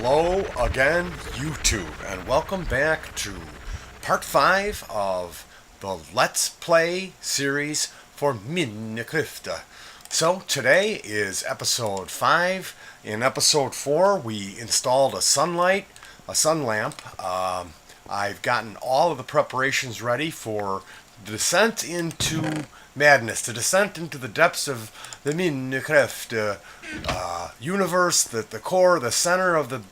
Hello again, YouTube, and welcome back to part 5 of the Let's Play series for Minecraft. So today is episode 5. In episode 4, we installed a sun lamp. I've gotten all of the preparations ready for the descent into madness, the descent into the depths of the Minecraft universe, the core, the center of the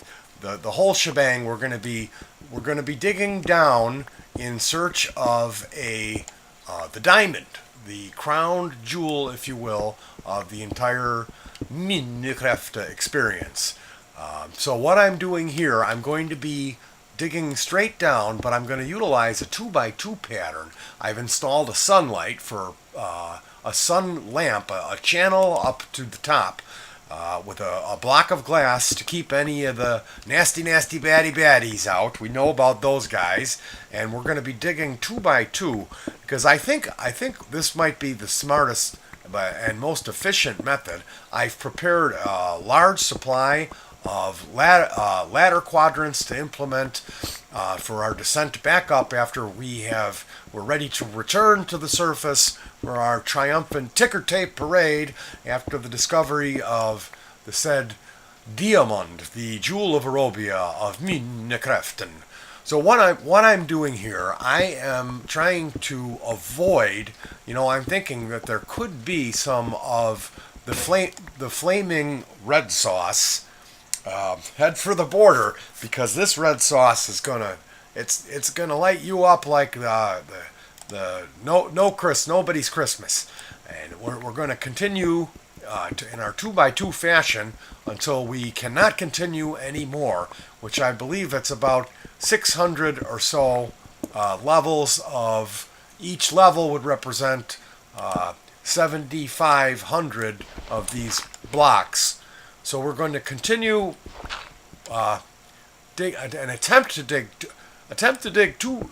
whole shebang. We're going to be digging down in search of the diamond, the crown jewel, if you will, of the entire Minecraft experience. So what I'm doing here, I'm going to be digging straight down, but I'm going to utilize a 2x2 pattern. I've installed a sunlight for a sun lamp, a channel up to the top, with a block of glass to keep any of the nasty baddies out. We know about those guys, and we're going to be digging 2x2 because I think this might be the smartest and most efficient method. I've prepared a large supply of ladder quadrants to implement for our descent back up after we're ready to return to the surface for our triumphant ticker tape parade after the discovery of the said diamond, the jewel of Arabia of Minecraft. So what I'm doing here, I am trying to avoid, I'm thinking that there could be some of the flaming red sauce. Head for the border, because this red sauce is it's gonna light you up like nobody's Christmas, and we're gonna continue in our 2x2 fashion until we cannot continue anymore, which I believe it's about 600 or so levels of each level would represent 7,500 of these blocks. So we're going to continue attempt to dig two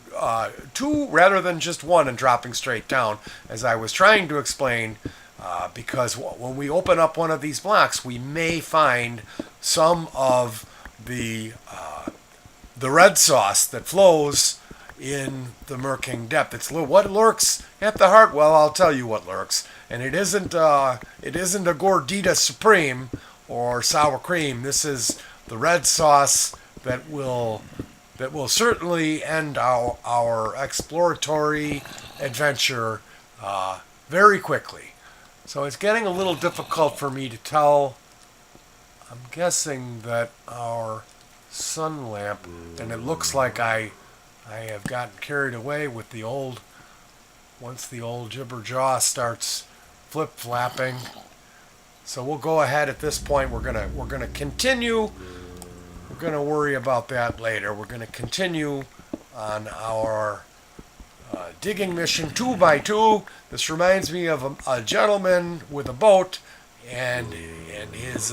rather than just one and dropping straight down, as I was trying to explain. Because when we open up one of these blocks, we may find some of the red sauce that flows in the murking depth. It's what lurks at the heart. Well, I'll tell you what lurks, and it isn't a Gordita Supreme or sour cream. This is the red sauce that will certainly end our exploratory adventure very quickly. So it's getting a little difficult for me to tell. I'm guessing that our sun lamp, and it looks like I have gotten carried away with once the old jibber jaw starts flip-flapping. So we'll go ahead at this point. We're gonna continue. We're gonna worry about that later. We're gonna continue on our digging mission 2x2. This reminds me of a gentleman with a boat and his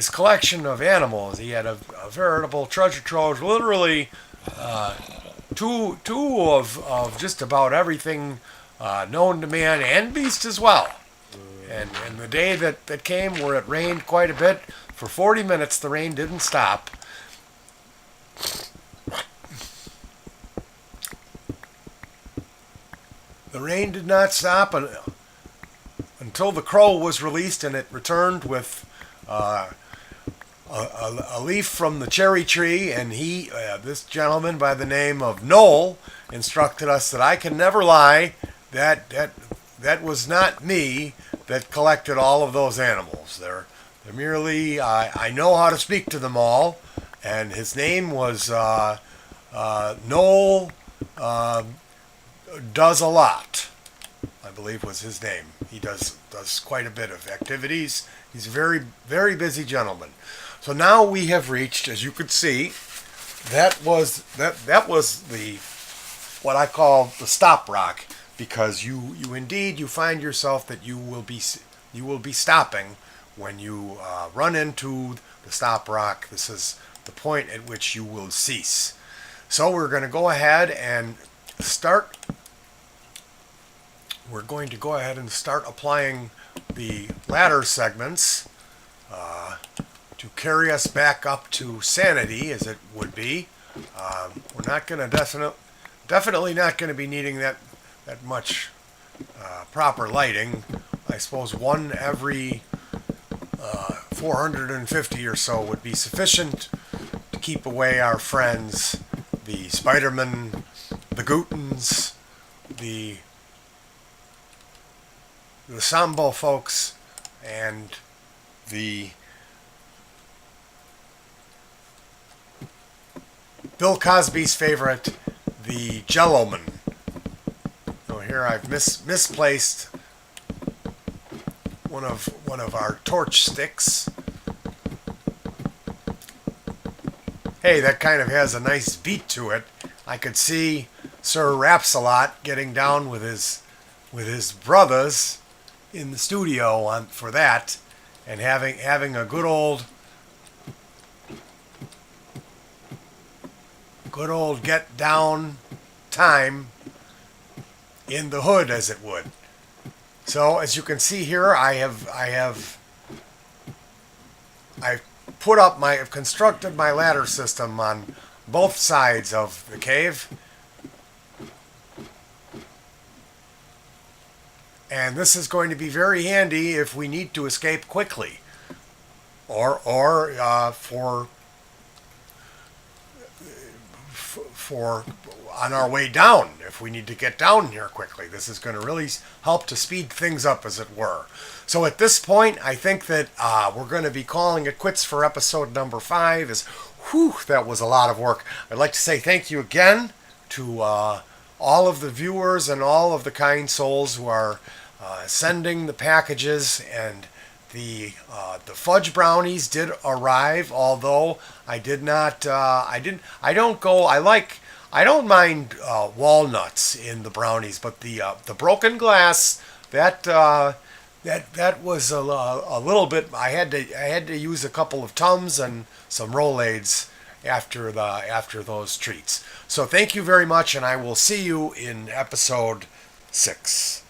collection of animals. He had a veritable treasure trove, literally two of just about everything known to man and beast as well. And the day that came where it rained quite a bit, for 40 minutes the rain didn't stop. The rain did not stop until the crow was released, and it returned with a leaf from the cherry tree, and this gentleman by the name of Noel instructed us that I can never lie, that was not me that collected all of those animals. They're merely, I know how to speak to them all, and his name was Noel Does a Lot, I believe was his name. He does quite a bit of activities. He's a very, very busy gentleman. So now we have reached, as you could see, that was the what I call the stop rock, because you find yourself that you will be stopping when you run into the stop rock. This is the point at which you will cease. So we're going to go ahead and start. We're going to go ahead and start applying the ladder segments to carry us back up to sanity, as it would be. We're not going to definitely not going to be needing that much proper lighting. I suppose one every 450 or so would be sufficient to keep away our friends, the Spiderman, the Gootens, the Sambo folks, and the Bill Cosby's favorite, the Jello-man. So here I've misplaced one of our torch sticks. Hey, that kind of has a nice beat to it. I could see Sir Rapsalot getting down with his brothers in the studio for that, and having a good old get down time in the hood, as it would. So as you can see here, I've constructed my ladder system on both sides of the cave. And this is going to be very handy if we need to escape quickly, or for on our way down, if we need to get down here quickly. This is going to really help to speed things up, as it were. So at this point, I think that we're going to be calling it quits for episode number 5. That was a lot of work. I'd like to say thank you again to all of the viewers and all of the kind souls who are sending the packages, and the fudge brownies did arrive. Although I did not, I don't mind walnuts in the brownies, but the broken glass, that was a little bit. I had to use a couple of Tums and some Rolaids after those treats. So thank you very much, and I will see you in episode 6.